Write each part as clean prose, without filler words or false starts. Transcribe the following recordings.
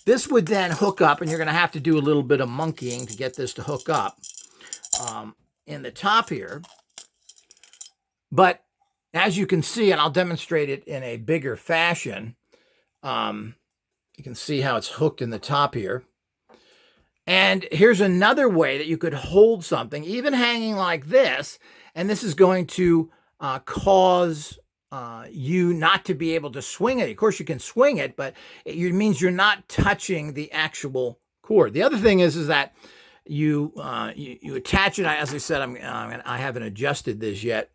This would then hook up, and you're going to have to do a little bit of monkeying to get this to hook up in the top here. But as you can see, and I'll demonstrate it in a bigger fashion, you can see how it's hooked in the top here. And here's another way that you could hold something, even hanging like this, and this is going to cause you not to be able to swing it. Of course, you can swing it, but it means you're not touching the actual cord. The other thing is that you attach it. As I said, I haven't adjusted this yet.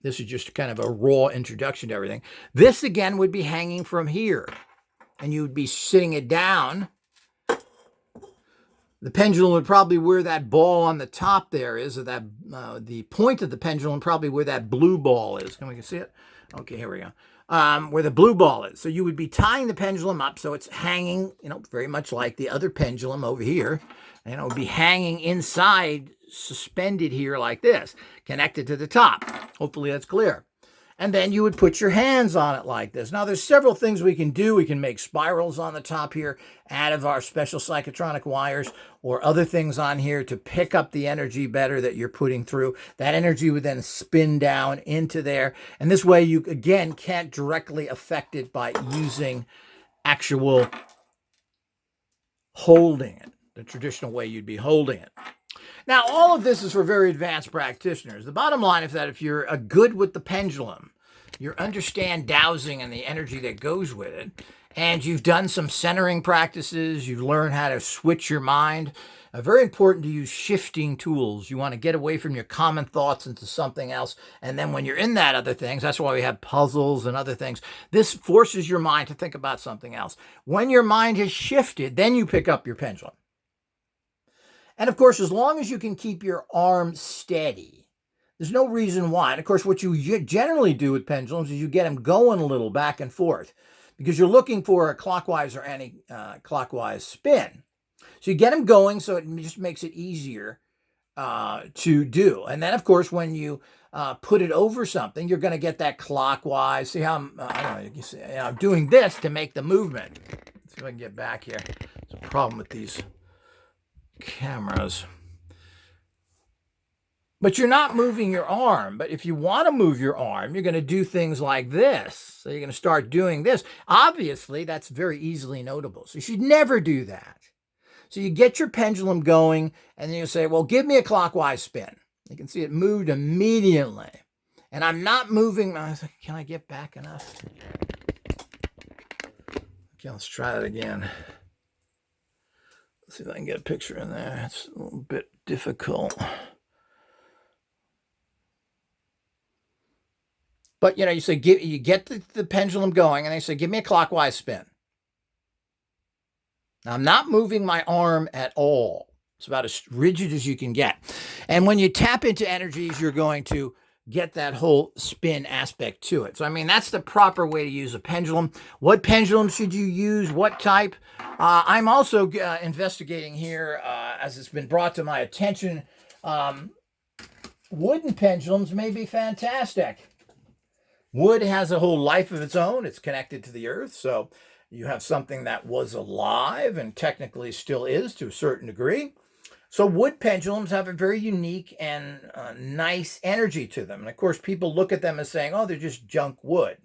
This is just kind of a raw introduction to everything. This again would be hanging from here, and you would be sitting it down. The pendulum would probably where that ball on the top there is, or that the point of the pendulum probably where that blue ball is. Can we see it? Okay, here we go. Where the blue ball is. So you would be tying the pendulum up so it's hanging, very much like the other pendulum over here. And it would be hanging inside, suspended here like this, connected to the top. Hopefully that's clear. And then you would put your hands on it like this. Now, there's several things we can do. We can make spirals on the top here out of our special psychotronic wires, or other things on here to pick up the energy better that you're putting through. That energy would then spin down into there. And this way you, again, can't directly affect it by using actual holding it, the traditional way you'd be holding it. Now, all of this is for very advanced practitioners. The bottom line is that if you're good with the pendulum, you understand dowsing and the energy that goes with it, and you've done some centering practices, you've learned how to switch your mind. Very important to use shifting tools. You want to get away from your common thoughts into something else. And then when you're in that other things, that's why we have puzzles and other things. This forces your mind to think about something else. When your mind has shifted, then you pick up your pendulum. And of course, as long as you can keep your arm steady, there's no reason why. And of course, what you generally do with pendulums is you get them going a little back and forth because you're looking for a clockwise or anti-clockwise spin. So you get them going so it just makes it easier to do. And then, of course, when you put it over something, you're going to get that clockwise. See how I'm doing this to make the movement. Let's see if I can get back here. There's a problem with these cameras. But you're not moving your arm. But if you want to move your arm, you're going to do things like this. So you're going to start doing this. Obviously, that's very easily notable. So you should never do that. So you get your pendulum going, and then you say, well, give me a clockwise spin. You can see it moved immediately. And I'm not moving. Can I get back enough? Okay, let's try that again. Let's see if I can get a picture in there. It's a little bit difficult. But, you say, you get the pendulum going, and they say, give me a clockwise spin. Now, I'm not moving my arm at all. It's about as rigid as you can get. And when you tap into energies, you're going to get that whole spin aspect to it. So, that's the proper way to use a pendulum. What pendulum should you use? What type? I'm also investigating here, as it's been brought to my attention, wooden pendulums may be fantastic. Wood has a whole life of its own. It's connected to the earth. So you have something that was alive and technically still is to a certain degree. So wood pendulums have a very unique and nice energy to them. And of course, people look at them as saying, oh, they're just junk wood,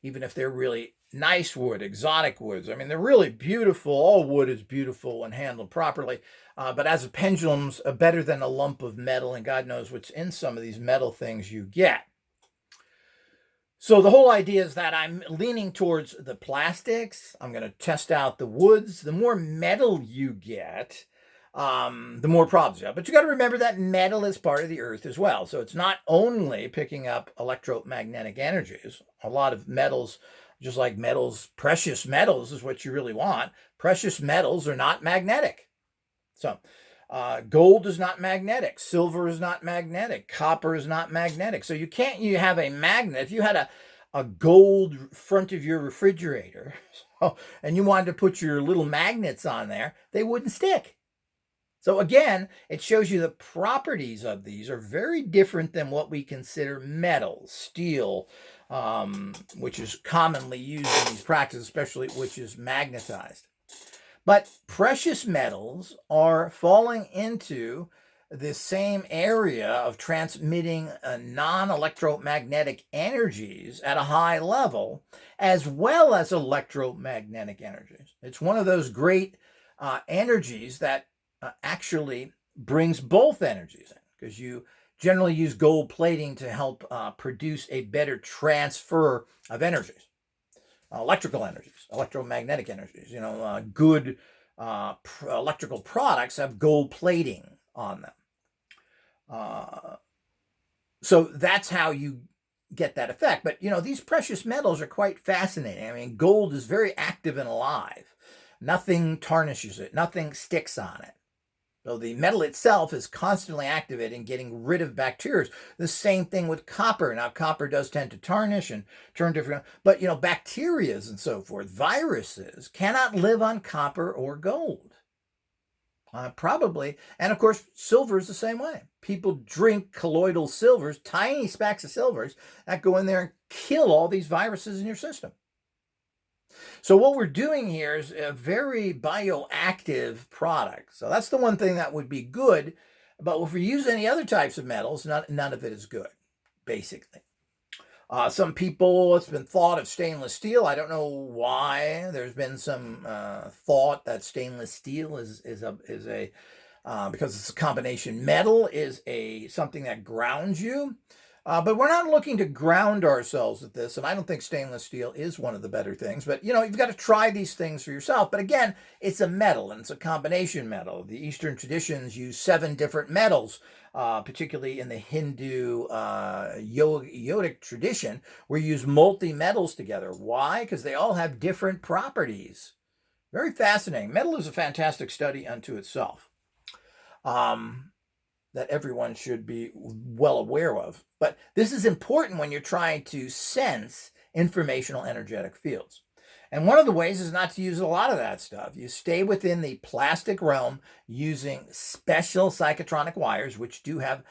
even if they're really nice wood, exotic woods. They're really beautiful. All wood is beautiful when handled properly. But as a pendulum's better than a lump of metal, and God knows what's in some of these metal things you get. So the whole idea is that I'm leaning towards the plastics. I'm going to test out the woods. The more metal you get, the more problems you have. But you got to remember that metal is part of the earth as well. So it's not only picking up electromagnetic energies. A lot of metals, just like metals, precious metals is what you really want. Precious metals are not magnetic. So gold is not magnetic. Silver is not magnetic. Copper is not magnetic. So you have a magnet. If you had a gold front of your refrigerator and you wanted to put your little magnets on there, they wouldn't stick. So again, it shows you the properties of these are very different than what we consider metal, steel, which is commonly used in these practices, especially which is magnetized. But precious metals are falling into the same area of transmitting non-electromagnetic energies at a high level, as well as electromagnetic energies. It's one of those great energies that actually brings both energies in, because you generally use gold plating to help produce a better transfer of energies, electrical energies, electromagnetic energies. Good electrical products have gold plating on them. So that's how you get that effect. But, these precious metals are quite fascinating. I mean, gold is very active and alive. Nothing tarnishes it. Nothing sticks on it. So the metal itself is constantly activated and getting rid of bacteria. The same thing with copper. Now, copper does tend to tarnish and turn different, but bacteria and so forth, viruses, cannot live on copper or gold. Probably. And of course, silver is the same way. People drink colloidal silvers, tiny specks of silvers that go in there and kill all these viruses in your system. So what we're doing here is a very bioactive product. So that's the one thing that would be good. But if we use any other types of metals, none of it is good, basically. Some people, it's been thought of stainless steel. I don't know why. There's been some thought that stainless steel is a because it's a combination metal, is something that grounds you. But we're not looking to ground ourselves with this, and I don't think stainless steel is one of the better things. But, you've got to try these things for yourself. But again, it's a metal, and it's a combination metal. The Eastern traditions use 7 different metals, particularly in the Hindu yogic tradition, where you use multi-metals together. Why? Because they all have different properties. Very fascinating. Metal is a fantastic study unto itself. That everyone should be well aware of. But this is important when you're trying to sense informational energetic fields. And one of the ways is not to use a lot of that stuff. You stay within the plastic realm using special psychotronic wires, which do have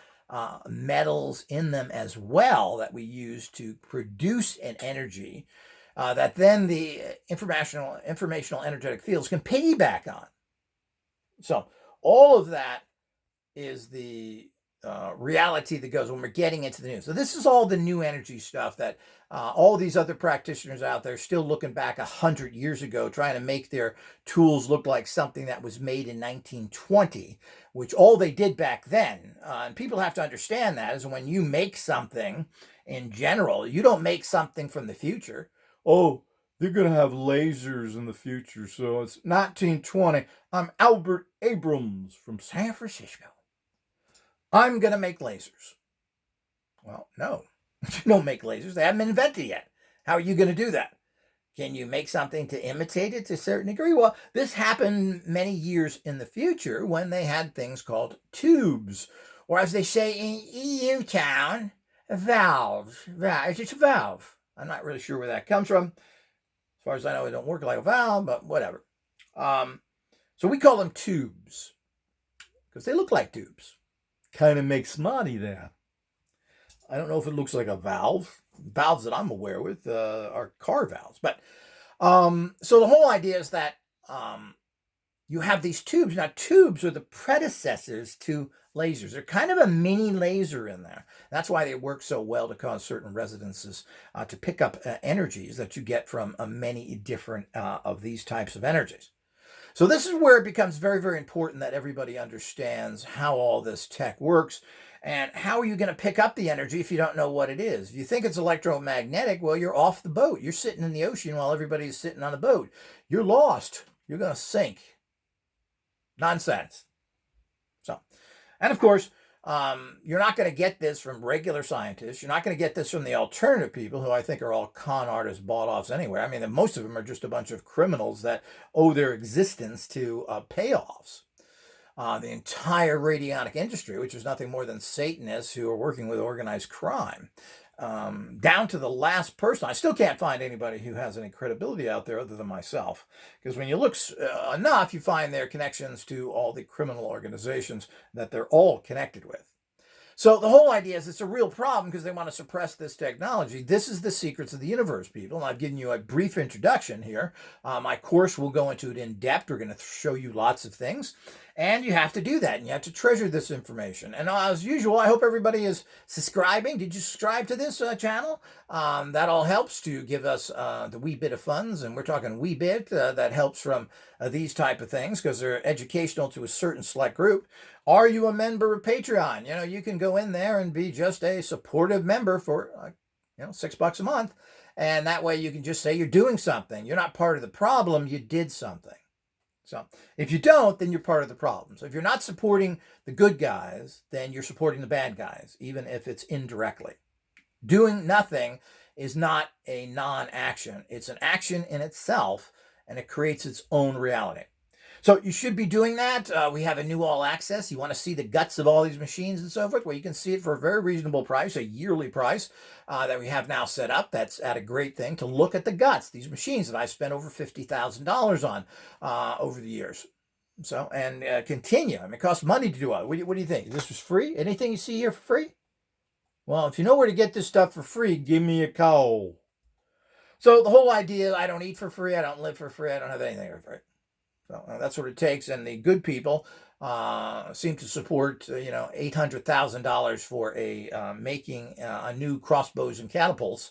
metals in them as well, that we use to produce an energy that then the informational energetic fields can piggyback on. So all of that is the reality that goes when we're getting into the news. So this is all the new energy stuff that all these other practitioners out there still looking back 100 years ago, trying to make their tools look like something that was made in 1920, which all they did back then. And people have to understand that is when you make something in general, you don't make something from the future. Oh, they're going to have lasers in the future, so it's 1920. I'm Albert Abrams from San Francisco. I'm going to make lasers. Well, no, you don't make lasers. They haven't been invented yet. How are you going to do that? Can you make something to imitate it to a certain degree? Well, this happened many years in the future when they had things called tubes, or as they say in EU town, valves. It's just a valve. I'm not really sure where that comes from. As far as I know, it don't work like a valve, but whatever. So we call them tubes because they look like tubes. Kind of makes money there. I don't know if it looks like a valve. Valves that I'm aware with are car valves. But so the whole idea is that you have these tubes. Now, tubes are the predecessors to lasers. They're kind of a mini laser in there. That's why they work so well to cause certain resonances to pick up energies that you get from many different of these types of energies. So this is where it becomes very, very important that everybody understands how all this tech works. And how are you going to pick up the energy if you don't know what it is? If you think it's electromagnetic, well, you're off the boat. You're sitting in the ocean while everybody's sitting on the boat. You're lost. You're going to sink. Nonsense. So, and of course, you're not going to get this from regular scientists. You're not going to get this from the alternative people, who I think are all con artists, bought-offs anyway. I mean, most of them are just a bunch of criminals that owe their existence to payoffs. The entire radionic industry, which is nothing more than Satanists who are working with organized crime, down to the last person. I still can't find anybody who has any credibility out there other than myself. Because when you look enough, you find their connections to all the criminal organizations that they're all connected with. So the whole idea is it's a real problem because they want to suppress this technology. This is the secrets of the universe, people. And I've given you a brief introduction here. My course will go into it in depth. We're going to show you lots of things. And you have to do that. And you have to treasure this information. And as usual, I hope everybody is subscribing. Did you subscribe to this channel? That all helps to give us the wee bit of funds. And we're talking wee bit that helps from these type of things because they're educational to a certain select group. Are you a member of Patreon? You know, you can go in there and be just a supportive member for, $6 a month. And that way you can just say you're doing something. You're not part of the problem. You did something. So if you don't, then you're part of the problem. So if you're not supporting the good guys, then you're supporting the bad guys, even if it's indirectly. Doing nothing is not a non-action. It's an action in itself, and it creates its own reality. So you should be doing that. We have a new all access. You want to see the guts of all these machines and so forth? Well, you can see it for a very reasonable price, a yearly price that we have now set up. That's at a great thing to look at the guts, these machines that I've spent over $50,000 on over the years. So, and continue. I mean, it costs money to do it. What do you think? This was free? Anything you see here for free? Well, if you know where to get this stuff for free, give me a call. So the whole idea, I don't eat for free. I don't live for free. I don't have anything for free. So that's what it takes, and the good people seem to support, $800,000 for making a new crossbows and catapults,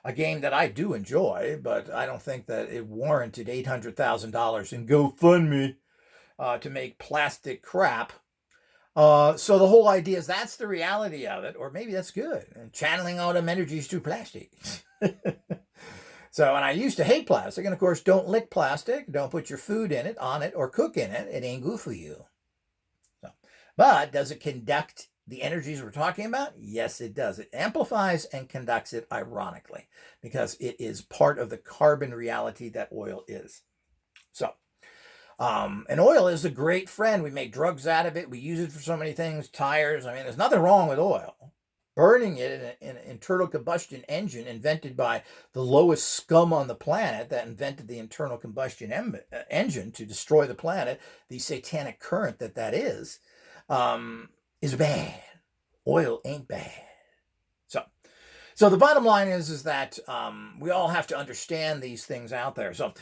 a game that I do enjoy, but I don't think that it warranted $800,000 in GoFundMe to make plastic crap. So the whole idea is that's the reality of it, or maybe that's good, and channeling all them energies through plastic. So, and I used to hate plastic, and of course, don't lick plastic, don't put your food in it, on it, or cook in it. It ain't good for you. So, but does it conduct the energies we're talking about? Yes, it does. It amplifies and conducts it ironically, because it is part of the carbon reality that oil is. So, and oil is a great friend. We make drugs out of it. We use it for so many things, tires. I mean, there's nothing wrong with oil. Burning it in an internal combustion engine invented by the lowest scum on the planet that invented the internal combustion engine to destroy the planet, the satanic current that is bad. Oil ain't bad. So the bottom line is that we all have to understand these things out there. So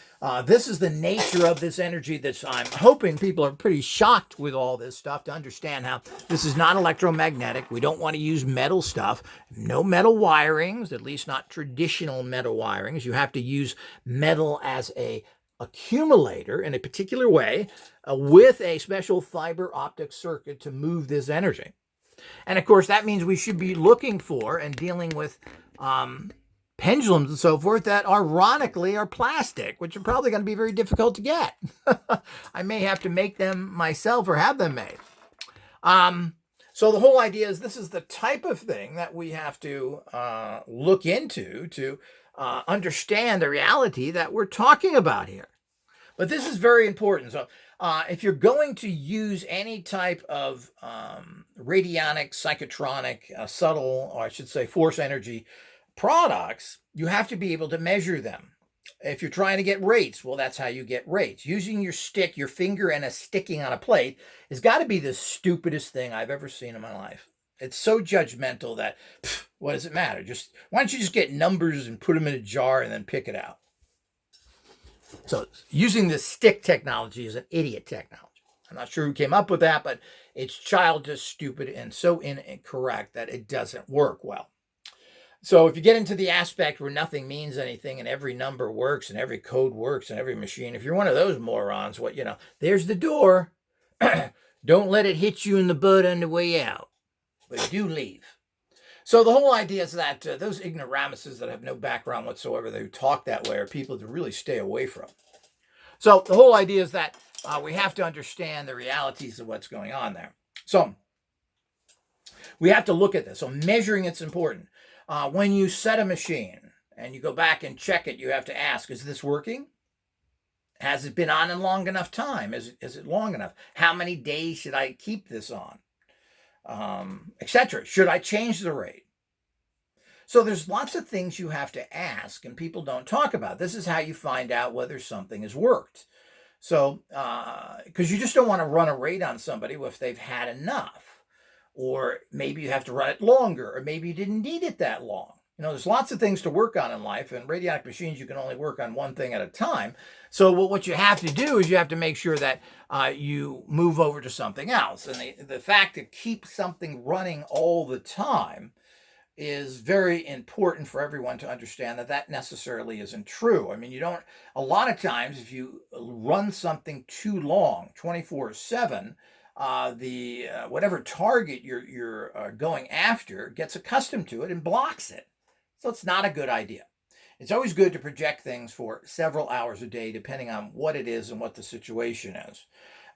this is the nature of this energy that I'm hoping people are pretty shocked with all this stuff to understand how this is not electromagnetic. We don't want to use metal stuff. No metal wirings, at least not traditional metal wirings. You have to use metal as a accumulator in a particular way with a special fiber optic circuit to move this energy. And of course, that means we should be looking for and dealing with pendulums and so forth that ironically are plastic, which are probably going to be very difficult to get. I may have to make them myself or have them made. So the whole idea is this is the type of thing that we have to look into to understand the reality that we're talking about here. But this is very important. So if you're going to use any type of radionic, psychotronic, subtle, or I should say force energy products, you have to be able to measure them. If you're trying to get rates, well, that's how you get rates. Using your stick, your finger, and a sticking on a plate has got to be the stupidest thing I've ever seen in my life. It's so judgmental that, what does it matter? Why don't you just get numbers and put them in a jar and then pick it out? So using this stick technology is an idiot technology. I'm not sure who came up with that, but it's childish, stupid, and so incorrect that it doesn't work well. So if you get into the aspect where nothing means anything and every number works and every code works and every machine, if you're one of those morons, there's the door. Don't let it hit you in the butt on the way out, but do leave. So the whole idea is that those ignoramuses that have no background whatsoever, who talk that way, are people to really stay away from. So the whole idea is that we have to understand the realities of what's going on there. So we have to look at this. So measuring it's important. When you set a machine and you go back and check it, you have to ask, is this working? Has it been on in long enough time? Is it long enough? How many days should I keep this on? Etc. Should I change the rate? So there's lots of things you have to ask and people don't talk about. This is how you find out whether something has worked. So, because you just don't want to run a rate on somebody if they've had enough. or maybe you have to run it longer, or maybe you didn't need it that long. There's lots of things to work on in life, and radionic machines, you can only work on one thing at a time. So what you have to do is you have to make sure that you move over to something else. And the fact to keep something running all the time is very important for everyone to understand that necessarily isn't true. I mean, a lot of times if you run something too long, 24/7, the whatever target you're going after gets accustomed to it and blocks it. So it's not a good idea. It's always good to project things for several hours a day, depending on what it is and what the situation is.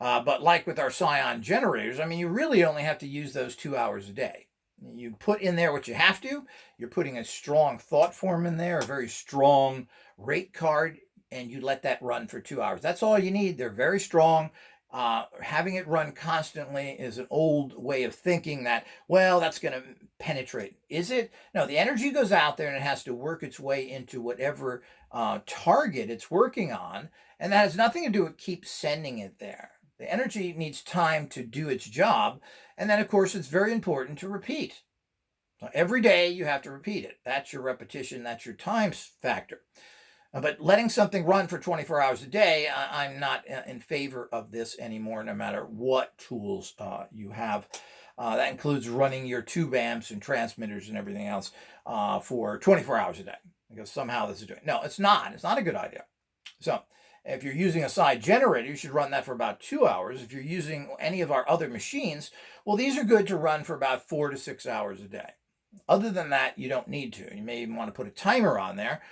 But like with our Scion generators, I mean, you really only have to use those 2 hours a day. You put in there what you have to. You're putting a strong thought form in there, a very strong rate card, and you let that run for 2 hours. That's all you need. They're very strong. Having it run constantly is an old way of thinking that, well, that's going to penetrate. Is it? No, the energy goes out there and it has to work its way into whatever target it's working on. And that has nothing to do with keep sending it there. The energy needs time to do its job. And then, of course, it's very important to repeat. So every day you have to repeat it. That's your repetition. That's your time factor. But letting something run for 24 hours a day, I'm not in favor of this anymore, no matter what tools you have. That includes running your tube amps and transmitters and everything else for 24 hours a day. Because somehow this is doing. No, it's not. It's not a good idea. So if you're using a side generator, you should run that for about 2 hours. If you're using any of our other machines, well, these are good to run for about 4 to 6 hours a day. Other than that, you don't need to. You may even want to put a timer on there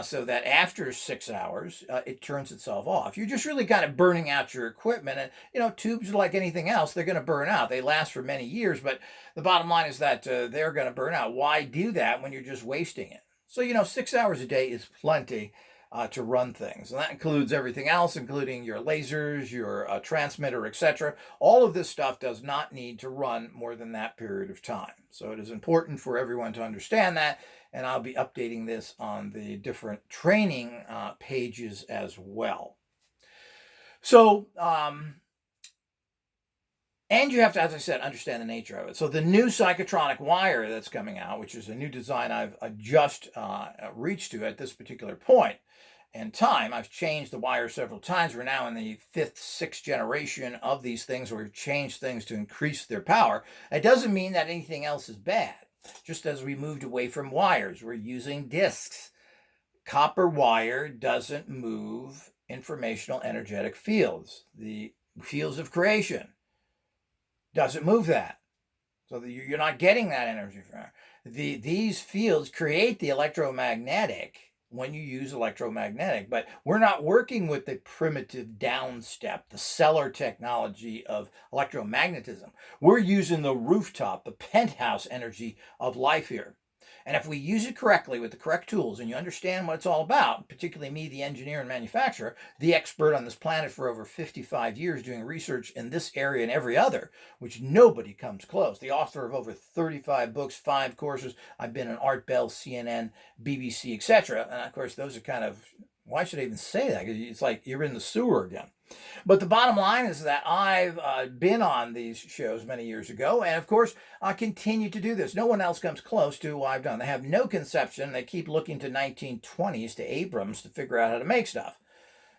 so that after 6 hours, it turns itself off. You're just really kind of burning out your equipment. And, tubes are like anything else. They're going to burn out. They last for many years, but the bottom line is that they're going to burn out. Why do that when you're just wasting it? So, 6 hours a day is plenty to run things. And that includes everything else, including your lasers, your transmitter, etc. All of this stuff does not need to run more than that period of time. So it is important for everyone to understand that. And I'll be updating this on the different training pages as well. So, and you have to, as I said, understand the nature of it. So the new psychotronic wire that's coming out, which is a new design I've just reached to at this particular point in time. I've changed the wire several times. We're now in the 5th, 6th generation of these things where we've changed things to increase their power. It doesn't mean that anything else is bad. Just as we moved away from wires, we're using discs. Copper wire doesn't move informational energetic fields. The fields of creation doesn't move that. So you're not getting that energy from it. These fields create the electromagnetic when you use electromagnetic, but we're not working with the primitive downstep, the cellar technology of electromagnetism. We're using the rooftop, the penthouse energy of life here. And if we use it correctly with the correct tools and you understand what it's all about, particularly me, the engineer and manufacturer, the expert on this planet for over 55 years doing research in this area and every other, which nobody comes close. The author of over 35 books, 5 courses. I've been on Art Bell, CNN, BBC, etc. And of course, those are kind of, why should I even say that? Because it's like you're in the sewer again. But the bottom line is that I've been on these shows many years ago, and of course, I continue to do this. No one else comes close to what I've done. They have no conception. They keep looking to 1920s, to Abrams, to figure out how to make stuff.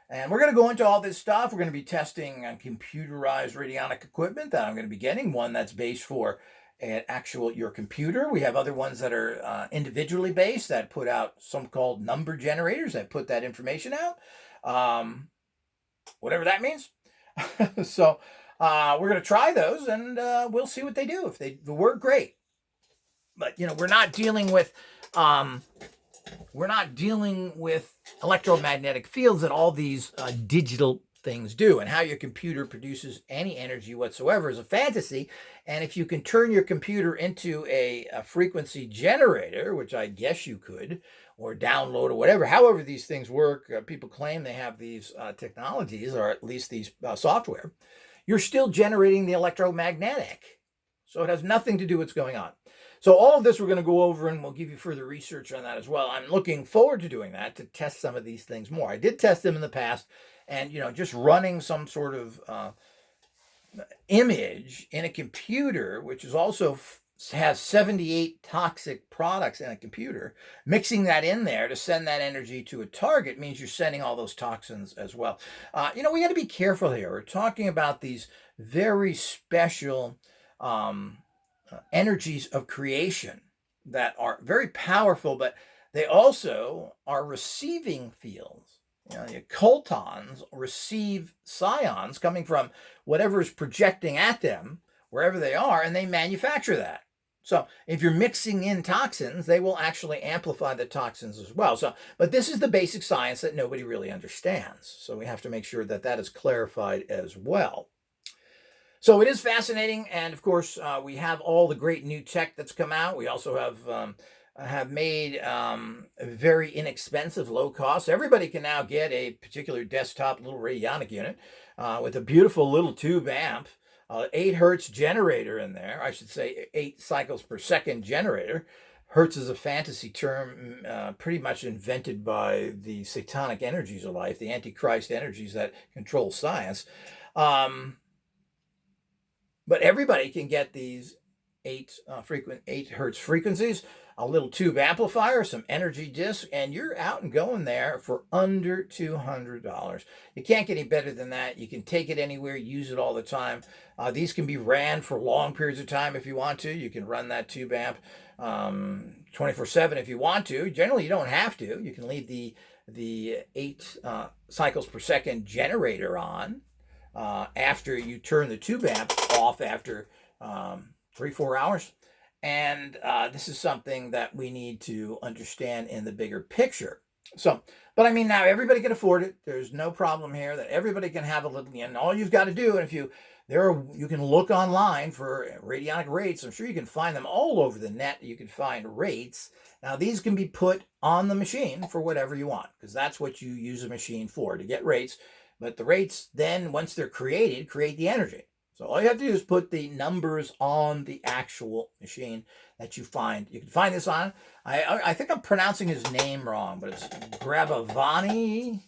And we're going to go into all this stuff. We're going to be testing computerized radionic equipment that I'm going to be getting, one that's based for an actual your computer. We have other ones that are individually based that put out some called number generators that put that information out. Whatever that means. So we're going to try those and we'll see what they do. If they work, great. But, we're not dealing with electromagnetic fields that all these digital things do. And how your computer produces any energy whatsoever is a fantasy. And if you can turn your computer into a frequency generator, which I guess you could, or download or whatever, however these things work, people claim they have these technologies, or at least these software, you're still generating the electromagnetic. So it has nothing to do with what's going on. So all of this we're going to go over, and we'll give you further research on that as well. I'm looking forward to doing that, to test some of these things more. I did test them in the past, and, just running some sort of image in a computer, which is also has 78 toxic products in a computer, mixing that in there to send that energy to a target means you're sending all those toxins as well. We got to be careful here. We're talking about these very special um, energies of creation that are very powerful, but they also are receiving fields. The coltons receive psions coming from whatever is projecting at them, wherever they are, and they manufacture that. So if you're mixing in toxins, they will actually amplify the toxins as well. But this is the basic science that nobody really understands. So we have to make sure that that is clarified as well. So it is fascinating, and of course, we have all the great new tech that's come out. We also have made very inexpensive, low cost. Everybody can now get a particular desktop little radionic unit with a beautiful little tube amp, 8 hertz generator in there. I should say 8 cycles per second generator. Hertz is a fantasy term pretty much invented by the satanic energies of life, the antichrist energies that control science. But everybody can get these 8 hertz frequencies, a little tube amplifier, some energy discs, and you're out and going there for under $200. You can't get any better than that. You can take it anywhere, use it all the time. These can be ran for long periods of time if you want to. You can run that tube amp 24/7 if you want to. Generally, you don't have to. You can leave the 8 cycles per second generator on after you turn the tube amp off after 3-4 hours. And this is something that we need to understand in the bigger picture. But I mean, now everybody can afford it. There's no problem here that everybody can have a little, and all you've got to do, and if you can look online for radionic rates. I'm sure you can find them all over the net. You can find rates. Now, these can be put on the machine for whatever you want, because that's what you use a machine for, to get rates. But the rates then, once they're created, create the energy. So all you have to do is put the numbers on the actual machine that you find. You can find this on, I think I'm pronouncing his name wrong, but it's Grabovani,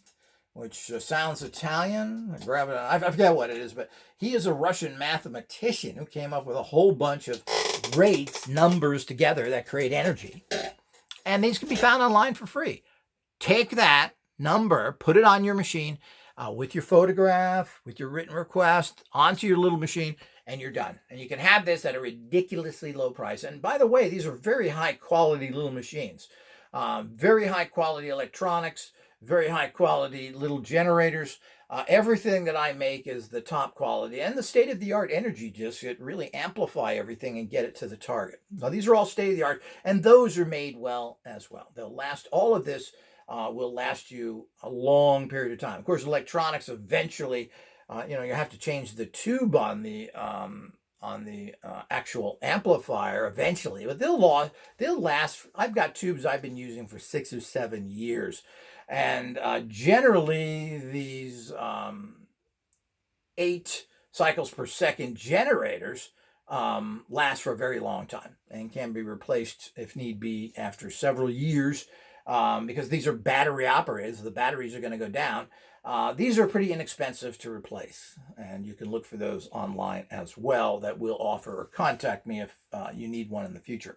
which sounds Italian. I forget what it is, but he is a Russian mathematician who came up with a whole bunch of rates, numbers together that create energy. And these can be found online for free. Take that number, put it on your machine, with your photograph, with your written request, onto your little machine, and you're done. And you can have this at a ridiculously low price. And by the way, these are very high quality little machines. Very high quality electronics, very high quality little generators. Everything that I make is the top quality. And the state-of-the-art energy discs that really amplify everything and get it to the target. Now, these are all state-of-the-art, and those are made well as well. They'll last, all of this will last you a long period of time. Of course, electronics eventually, you have to change the tube on the actual amplifier eventually, but they'll last. I've got tubes I've been using for 6 or 7 years, and generally these 8 cycles per second generators last for a very long time and can be replaced if need be after several years. Because these are battery operated, so the batteries are going to go down. These are pretty inexpensive to replace, and you can look for those online as well that will offer, or contact me if you need one in the future.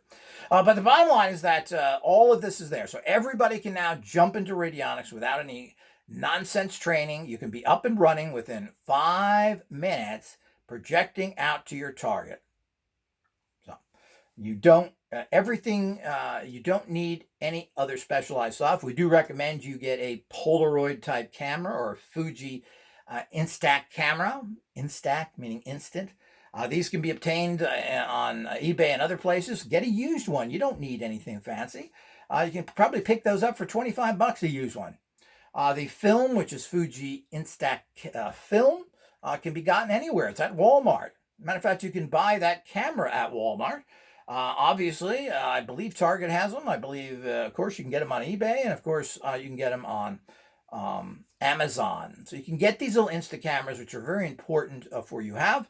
But the bottom line is that all of this is there. So everybody can now jump into radionics without any nonsense training. You can be up and running within 5 minutes, projecting out to your target. So you don't you don't need any other specialized software. We do recommend you get a Polaroid type camera or a Fuji Instax camera. Instax meaning instant. These can be obtained on eBay and other places. Get a used one. You don't need anything fancy. You can probably pick those up for $25 a used one. The film, which is Fuji Instax film, can be gotten anywhere. It's at Walmart. Matter of fact, you can buy that camera at Walmart. Obviously, I believe Target has them. I believe, of course, you can get them on eBay, and of course, you can get them on Amazon. So you can get these little Insta cameras, which are very important for you have.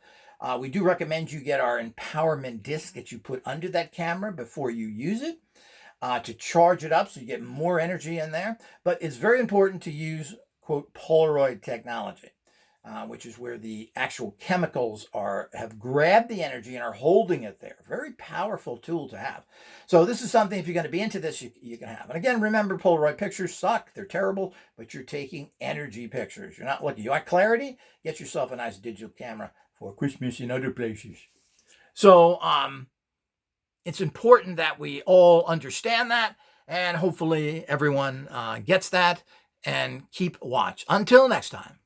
We do recommend you get our empowerment disc that you put under that camera before you use it to charge it up so you get more energy in there. But it's very important to use, quote, Polaroid technology. which is where the actual chemicals have grabbed the energy and are holding it there. Very powerful tool to have. So this is something, if you're going to be into this, you can have. And again, remember, Polaroid pictures suck. They're terrible, but you're taking energy pictures. You're not looking. You want clarity? Get yourself a nice digital camera for Christmas and other places. So it's important that we all understand that, and hopefully everyone gets that, and keep watch. Until next time.